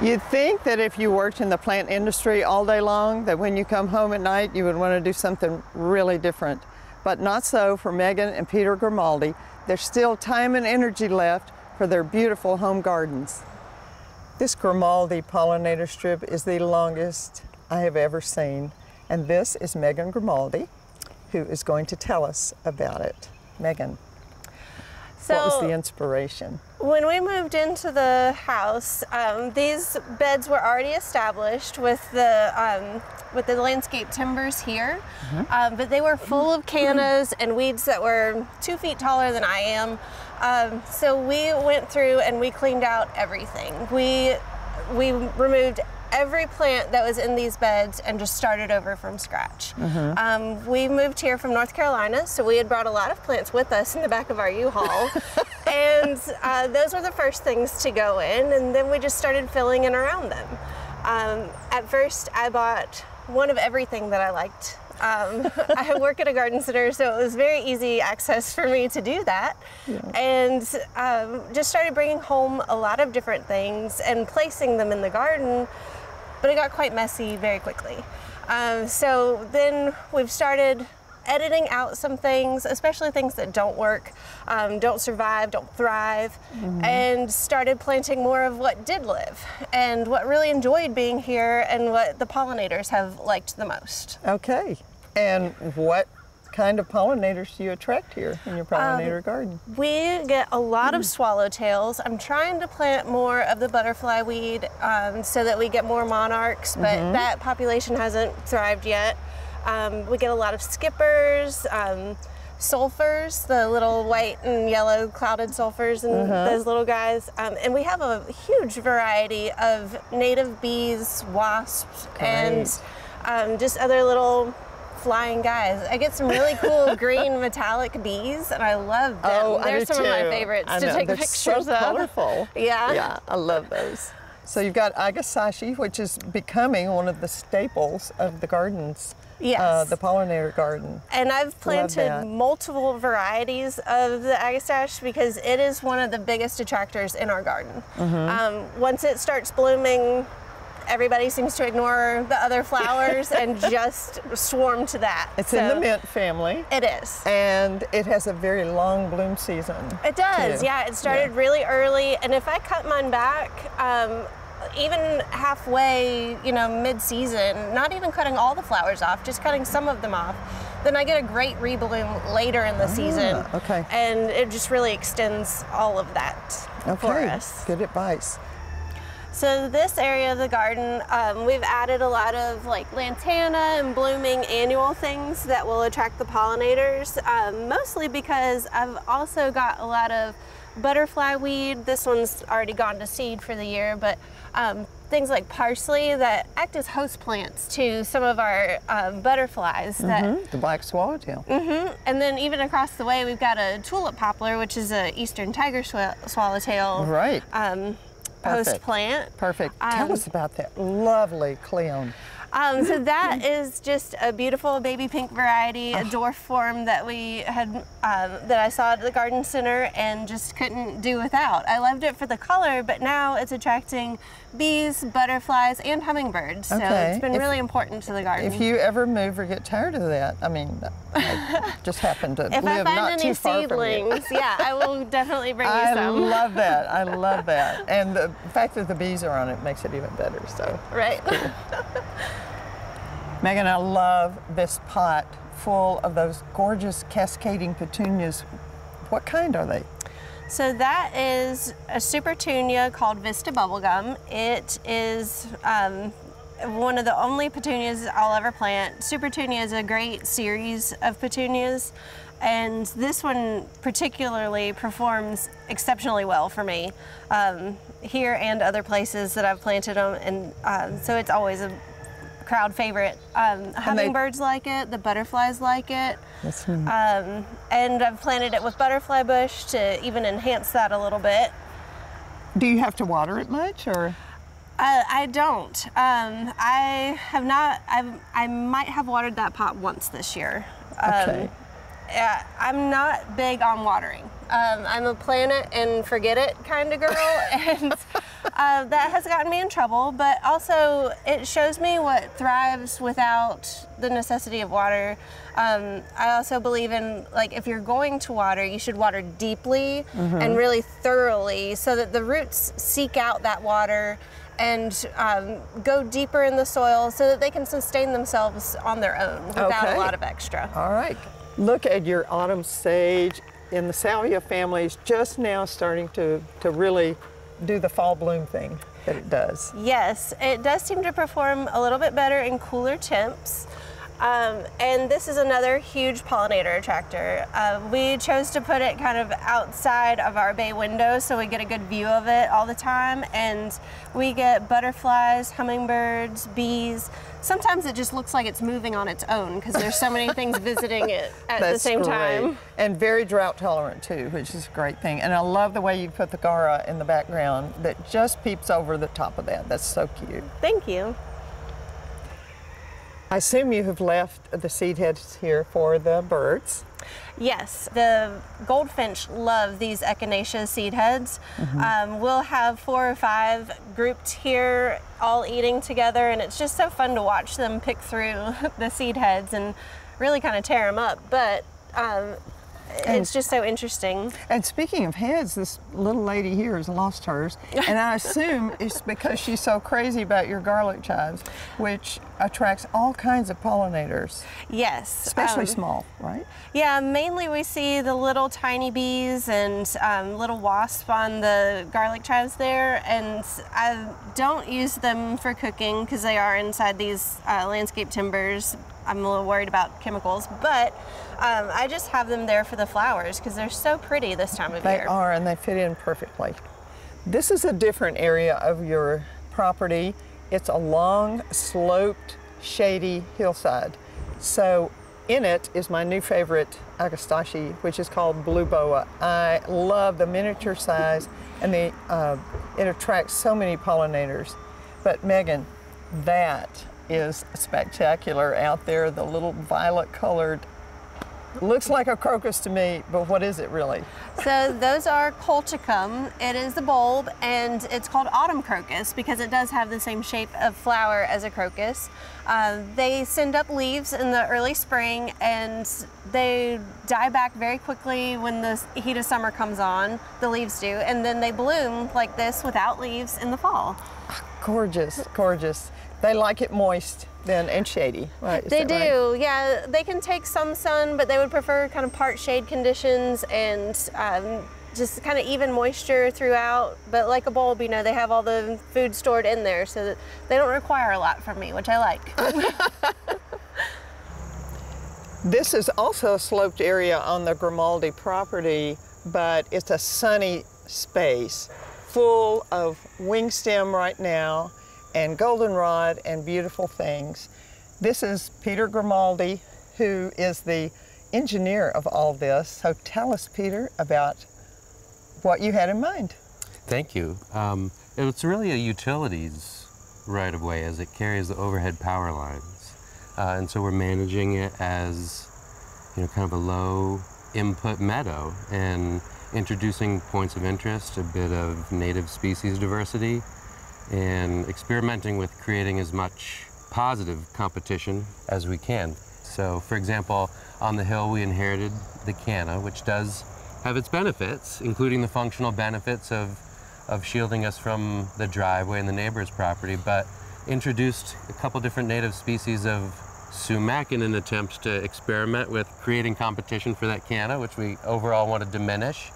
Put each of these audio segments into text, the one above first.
You'd think that if you worked in the plant industry all day long, that when you come home at night, you would want to do something really different. But not so for Megan and Peter Grimaldi. There's still time and energy left for their beautiful home gardens. This Grimaldi pollinator strip is the longest I have ever seen. And this is Megan Grimaldi, who is going to tell us about it. Megan, what was the inspiration? When we moved into the house, these beds were already established with the landscape timbers here, but they were full of cannas and weeds that were 2 feet taller than I am. So we went through and we cleaned out everything. We removed every plant that was in these beds and just started over from scratch. We moved here from North Carolina, so we had brought a lot of plants with us in the back of our U-Haul. And those were the first things to go in, and then we just started filling in around them. At first, I bought one of everything that I liked. I work at a garden center, so it was very easy access for me to do that. And just started bringing home a lot of different things and placing them in the garden, but it got quite messy very quickly. So then we've started editing out some things, especially things that don't work, don't survive, don't thrive, and started planting more of what did live and what really enjoyed being here and what the pollinators have liked the most. Okay, and what kind of pollinators do you attract here in your pollinator garden? We get a lot of swallowtails. I'm trying to plant more of the butterfly weed so that we get more monarchs, but that population hasn't thrived yet. We get a lot of skippers, sulfurs, the little white and yellow clouded sulfurs and those little guys. And we have a huge variety of native bees, wasps, and just other little flying guys. I get some really cool green metallic bees, and I love them. Oh, They're some of my favorites to take They're pictures so of. colorful. Yeah, I love those. So you've got Agastache, which is becoming one of the staples of the gardens. Yes. The pollinator garden. And I've planted multiple varieties of the Agastache because it is one of the biggest attractors in our garden. Once it starts blooming, everybody seems to ignore the other flowers and just swarm to that. It's in the mint family. It is. And it has a very long bloom season. It does, too. yeah. It started really early, and if I cut mine back, even halfway, mid-season, not even cutting all the flowers off, just cutting some of them off, then I get a great rebloom later in the season. Okay. And it just really extends all of that for us. Good advice. So this area of the garden, we've added a lot of like lantana and blooming annual things that will attract the pollinators, mostly because I've also got a lot of butterfly weed. This one's already gone to seed for the year, but things like parsley that act as host plants to some of our butterflies. The black swallowtail. And then even across the way, we've got a tulip poplar, which is a eastern tiger swallowtail. Right. Host plant. Perfect. Tell us about that lovely cleon. So that is just a beautiful baby pink variety, a dwarf form that we had, that I saw at the garden center and just couldn't do without. I loved it for the color, but now it's attracting bees, butterflies, and hummingbirds. So it's been really important to the garden. If you ever move or get tired of that, I mean, I just happen to if live I find not any too far seedlings, from you. yeah, I will definitely bring you some. I love that. I love that. And the fact that the bees are on it makes it even better. So right. Cool. Megan, I love this pot full of those gorgeous cascading petunias. What kind are they? So that is a super petunia called Vista Bubblegum. It is one of the only petunias I'll ever plant. Super petunia is a great series of petunias, and this one particularly performs exceptionally well for me here and other places that I've planted them, and so it's always a crowd favorite. Hummingbirds like it, the butterflies like it, and I've planted it with butterfly bush to even enhance that a little bit. Do you have to water it much, or? I don't. I have not. I might have watered that pot once this year. Okay. I'm not big on watering. I'm a plant it and forget it kind of girl, and that has gotten me in trouble, but also it shows me what thrives without the necessity of water. I also believe in, like, if you're going to water, you should water deeply and really thoroughly so that the roots seek out that water and go deeper in the soil so that they can sustain themselves on their own without a lot of extra. All right. Look at your autumn sage in the salvia family is just now starting to really do the fall bloom thing that it does. Yes, it does seem to perform a little bit better in cooler temps. And this is another huge pollinator attractor. We chose to put it kind of outside of our bay window so we get a good view of it all the time, and we get butterflies, hummingbirds, bees. Sometimes it just looks like it's moving on its own because there's so many things visiting it at the same time. And very drought tolerant too, which is a great thing. And I love the way you put the Gara in the background that just peeps over the top of that. That's so cute. Thank you. I assume you have left the seed heads here for the birds. Yes, the goldfinch love these echinacea seed heads. We'll have 4 or 5 grouped here, all eating together, and it's just so fun to watch them pick through the seed heads and really kind of tear them up. But it's just so interesting. And speaking of heads, this little lady here has lost hers, and I assume it's because she's so crazy about your garlic chives, which attracts all kinds of pollinators. Yes. Especially small, right? Yeah, mainly we see the little tiny bees and little wasps on the garlic chives there, and I don't use them for cooking because they are inside these landscape timbers. I'm a little worried about chemicals, but I just have them there for the flowers because they're so pretty this time of year. They are, and they fit in perfectly. This is a different area of your property. It's a long, sloped, shady hillside. So in it is my new favorite Agastache, which is called Blue Boa. I love the miniature size, and it attracts so many pollinators. But Megan, that is spectacular out there, the little violet colored, looks like a crocus to me, but what is it really? So those are colchicum. It is the bulb, and it's called autumn crocus because it does have the same shape of flower as a crocus. They send up leaves in the early spring, and they die back very quickly when the heat of summer comes on, the leaves do, and then they bloom like this without leaves in the fall. Gorgeous, gorgeous. They like it moist then and shady, right? They do, yeah. They can take some sun, but they would prefer kind of part shade conditions and just kind of even moisture throughout. But like a bulb, you know, they have all the food stored in there so that they don't require a lot from me, which I like. This is also a sloped area on the Grimaldi property, but it's a sunny space full of wingstem right now, and goldenrod and beautiful things. This is Peter Grimaldi, who is the engineer of all this. So tell us, Peter, about what you had in mind. Thank you. It's really a utilities right-of-way as it carries the overhead power lines. And so we're managing it as, you know, kind of a low input meadow and introducing points of interest, a bit of native species diversity, and experimenting with creating as much positive competition as we can. So, for example, on the hill we inherited the canna, which does have its benefits, including the functional benefits of shielding us from the driveway and the neighbor's property, but introduced a couple different native species of sumac in an attempt to experiment with creating competition for that canna, which we overall want to diminish.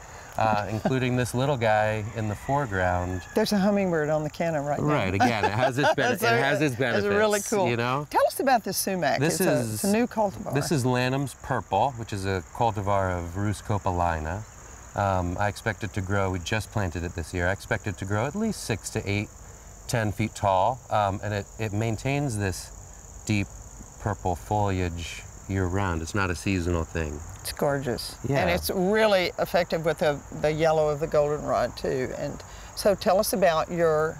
Including this little guy in the foreground. There's a hummingbird on the canna right now. Right, again, it has its, benefits. It's really cool. You know? Tell us about this sumac. It's a new cultivar. This is Lanham's Purple, which is a cultivar of Ruscopalina. I expect it to grow, we just planted it this year, I expect it to grow at least 6 to 8, 10 feet tall, and it maintains this deep purple foliage year-round. It's not a seasonal thing. It's gorgeous. Yeah. And it's really effective with the yellow of the goldenrod too. And so tell us about your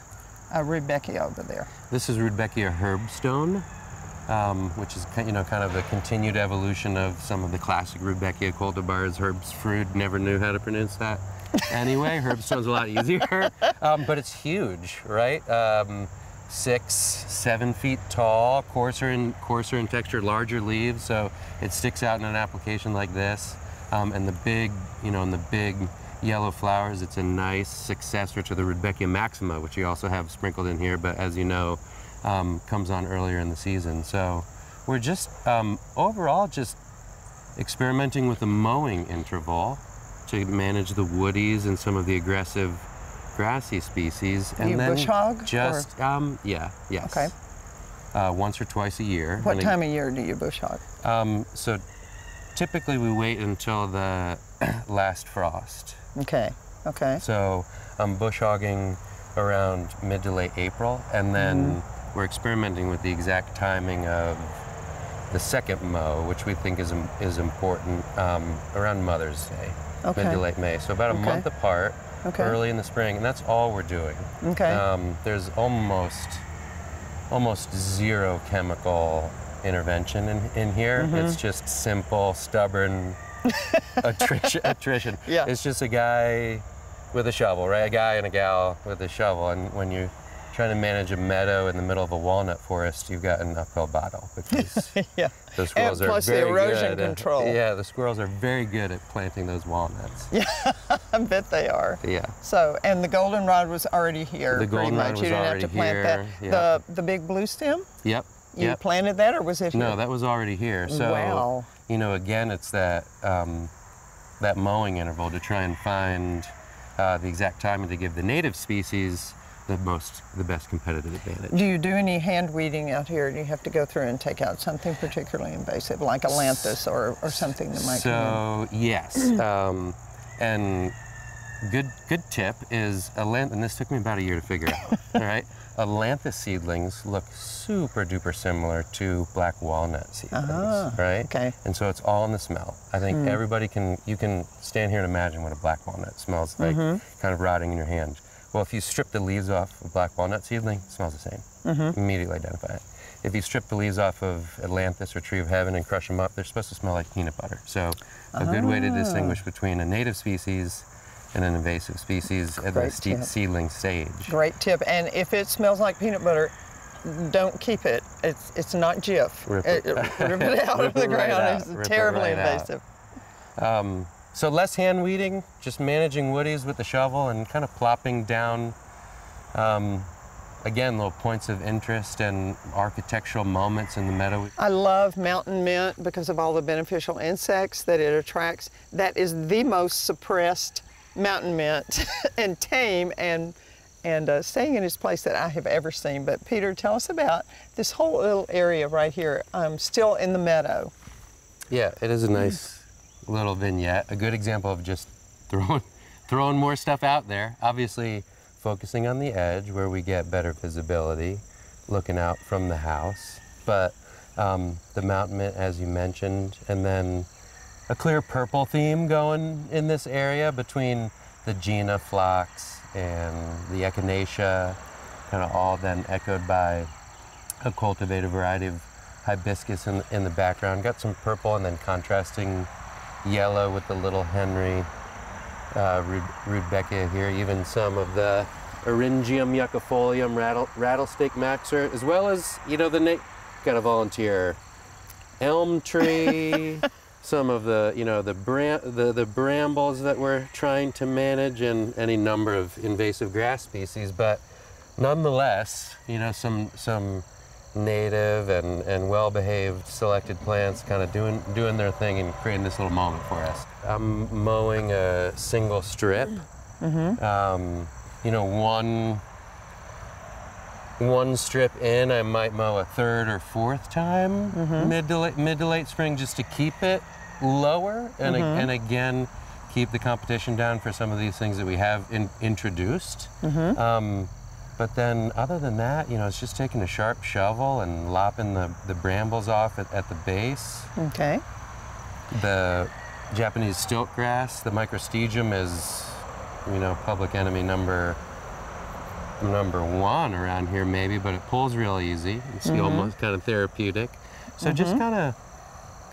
Rudbeckia over there. This is Rudbeckia herbstone, which is, you know, kind of the continued evolution of some of the classic Rudbeckia cultivars. Herbsfrud, never knew how to pronounce that. anyway. Herbstone's a lot easier, but it's huge, right? 6, 7 feet tall, coarser in texture, larger leaves, so it sticks out in an application like this. And the big, and the big yellow flowers, it's a nice successor to the Rudbeckia maxima, which you also have sprinkled in here, but as you know, comes on earlier in the season. So we're just overall just experimenting with the mowing interval to manage the woodies and some of the aggressive grassy species. And you then bush hog? Just, yes. Okay. Once or twice a year. What time of year do you bush hog? So typically we wait until the last frost. Okay, okay. So I'm bush hogging around mid to late April, and then we're experimenting with the exact timing of the second mow, which we think is important, around Mother's Day, mid to late May. So about a month apart, early in the spring, and that's all we're doing. Okay. There's almost zero chemical intervention in here. It's just simple, stubborn attrition. Yeah. It's just a guy with a shovel, right? A guy and a gal with a shovel. And when you're trying to manage a meadow in the middle of a walnut forest, you've got an uphill battle because the squirrels and plus are very the erosion good. control. Yeah, the squirrels are very good at planting those walnuts. Yeah, I bet they are. Yeah. So, and the goldenrod was already here. The goldenrod was You didn't already have to plant here. that. The big blue stem? Yep. You planted that, or was it here? No, that was already here. So, wow. Again, it's that that mowing interval to try and find the exact timing to give the native species the best competitive advantage. Do you do any hand weeding out here? Do you have to go through and take out something particularly invasive, like a lanthus or something that might come in? So, yes. And good tip is and this took me about a year to figure out, all right? Alanthus seedlings look super duper similar to black walnut seedlings, right? Okay. And so it's all in the smell. I think you can stand here and imagine what a black walnut smells like, kind of rotting in your hand. Well, if you strip the leaves off a black walnut seedling, it smells the same. Immediately identify it. If you strip the leaves off of Atlantis or Tree of Heaven and crush them up, they're supposed to smell like peanut butter. So a good way to distinguish between a native species and an invasive species at the seedling stage. Great tip. And if it smells like peanut butter, don't keep it. It's not Jif. Rip it out of the ground. It's terribly invasive. So less hand weeding, just managing woodies with the shovel and kind of plopping down, again, little points of interest and architectural moments in the meadow. I love mountain mint because of all the beneficial insects that it attracts. That is the most suppressed mountain mint and tame and staying in its place that I have ever seen. But Peter, tell us about this whole little area right here, still in the meadow. Yeah, it is a nice little vignette, a good example of just throwing more stuff out there. Obviously, focusing on the edge where we get better visibility, looking out from the house. But the mountain mint, as you mentioned, and then a clear purple theme going in this area between the Gina phlox and the echinacea, kind of all then echoed by a cultivated variety of hibiscus in the background. Got some purple and then contrasting yellow with the little Henry Rudbeckia here, even some of the Eryngium yuccifolium rattlesnake maxer, as well as, got a volunteer elm tree, some of the, the brambles that we're trying to manage, and any number of invasive grass species. But nonetheless, some native and well-behaved selected plants kind of doing their thing and creating this little moment for us. I'm mowing a single strip. One strip in, I might mow a third or fourth time mid to late spring, just to keep it lower and again keep the competition down for some of these things that we have introduced. But then other than that, it's just taking a sharp shovel and lopping the brambles off at the base. Okay. The Japanese stilt grass, the microstegium, is, public enemy number one around here maybe, but it pulls real easy. It's almost kind of therapeutic. So just kind of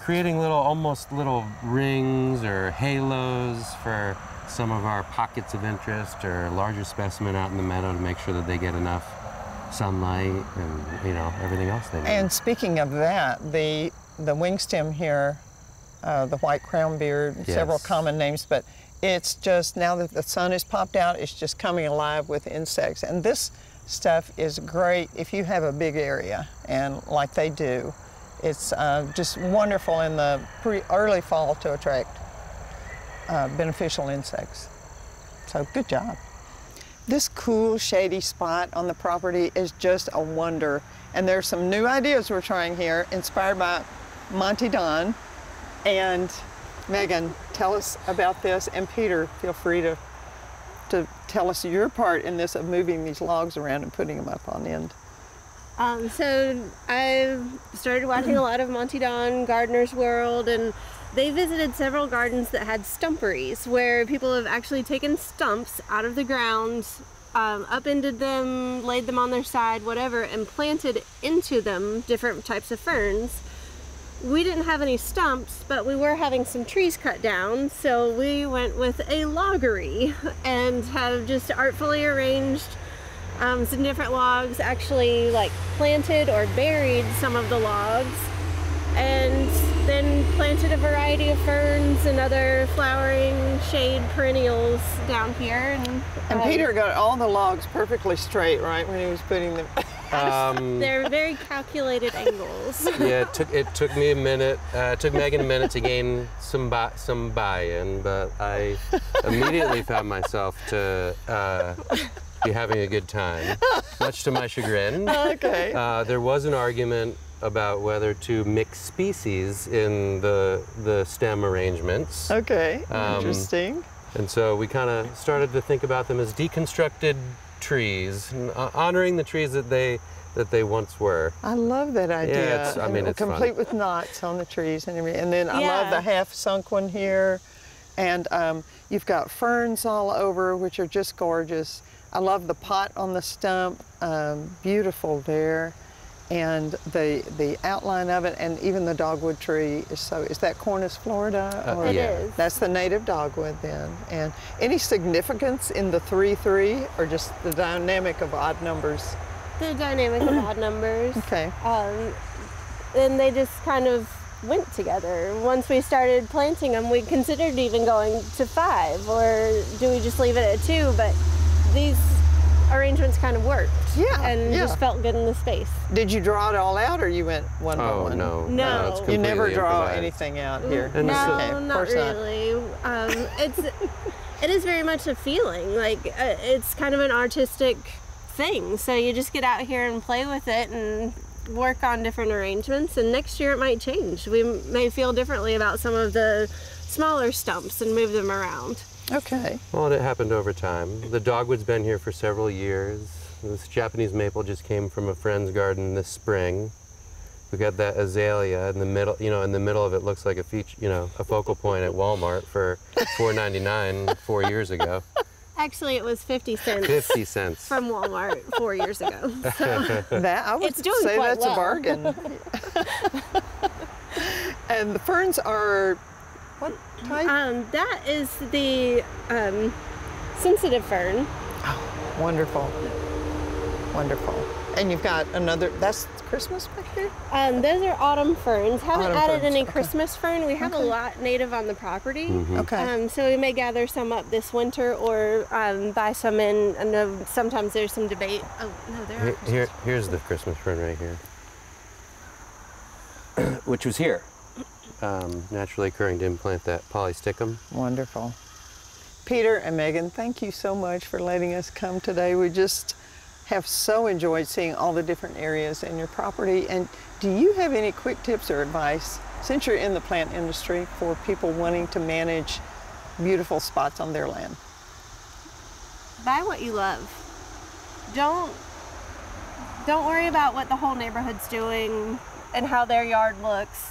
creating almost little rings or halos for some of our pockets of interest or larger specimen out in the meadow to make sure that they get enough sunlight and, you know, everything else they need. And speaking of that, the wingstem here, the white crownbeard, Yes. several common names, but it's just, now that the sun has popped out, it's just coming alive with insects. And this stuff is great if you have a big area, and like they do. It's just wonderful in the early fall to attract beneficial insects. So good job. This cool, shady spot on the property is just a wonder. And there's some new ideas we're trying here, inspired by Monty Don. And Megan, tell us about this. And Peter, feel free to tell us your part in this of moving these logs around and putting them up on end. So I started watching a lot of Monty Don, Gardener's World, and they visited several gardens that had stumperies, where people have actually taken stumps out of the ground, upended them, laid them on their side, whatever, and planted into them different types of ferns. We didn't have any stumps, but we were having some trees cut down, so we went with a loggery and have just artfully arranged some different logs, actually like planted or buried some of the logs, and then planted a variety of ferns and other flowering shade perennials down here. And Peter got all the logs perfectly straight, right, when he was putting them? They're very calculated angles. Yeah, it took me a minute. It took Megan a minute to gain some buy-in, but I immediately found myself to be having a good time, much to my chagrin. Okay. There was an argument about whether to mix species in the stem arrangements. Okay, interesting. And so we kind of started to think about them as deconstructed trees, honoring the trees that they once were. I love that idea. Yeah, it's complete fun. with knots on the trees and everything. And then I Yeah. love the half-sunk one here. And you've got ferns all over, which are just gorgeous. I love the pot on the stump, beautiful there. And the outline of it, and even the dogwood tree is so, is that Cornus Florida? It Yeah. is. That's the native dogwood then. And any significance in the 3-3, or just the dynamic of odd numbers? The dynamic of odd numbers. Okay. And they just kind of went together. Once we started planting them, we considered even going to 5, or do we just leave it at 2? But these arrangements kind of worked. Yeah, And yeah. just felt good in the space. Did you draw it all out, or you went one by Oh one? no, No. it's You never completely draw improvised. anything out here. And No, Okay, of not course not. really. It is very much a feeling. Like it's kind of an artistic thing. So you just get out here and play with it and work on different arrangements. And next year it might change. We may feel differently about some of the smaller stumps and move them around. Okay. Well, it happened over time. The dogwood's been here for several years. This Japanese maple just came from a friend's garden this spring. We got that azalea in the middle. You know, in the middle of it looks like a feature, you know, a focal point at Walmart for $4.99 4 years ago. Actually, it was 50 cents 50 cents. from Walmart 4 years ago. So That I would It's doing say quite that's well. a bargain. And the ferns are what type? that is the sensitive fern. Wonderful. Wonderful. And you've got another, that's Christmas back here? Those are autumn ferns. Haven't Autumn added ferns, any okay. Christmas fern. We have a Okay. lot native on the property. Okay. So we may gather some up this winter or buy some in. I know sometimes there's some debate. Oh, no, there are. Here's the Christmas fern right here, which was here. Naturally occurring to implant that polysticum. Wonderful. Peter and Megan, thank you so much for letting us come today. We just have so enjoyed seeing all the different areas in your property. And do you have any quick tips or advice, since you're in the plant industry, for people wanting to manage beautiful spots on their land? Buy what you love. Don't worry about what the whole neighborhood's doing and how their yard looks.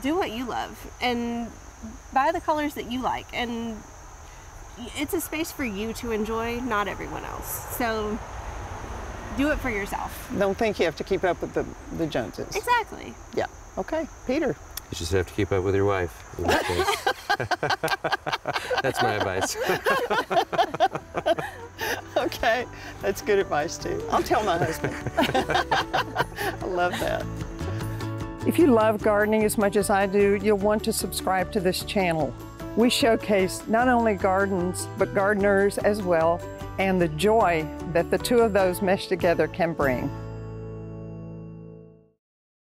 Do what you love and buy the colors that you like. And it's a space for you to enjoy, not everyone else. So do it for yourself. Don't think you have to keep up with the Joneses. Exactly. Yeah. Okay. Peter. You just have to keep up with your wife in that case. That's my advice. Okay, that's good advice too. I'll tell my husband. I love that. If you love gardening as much as I do, you'll want to subscribe to this channel. We showcase not only gardens, but gardeners as well, and the joy that the two of those meshed together can bring.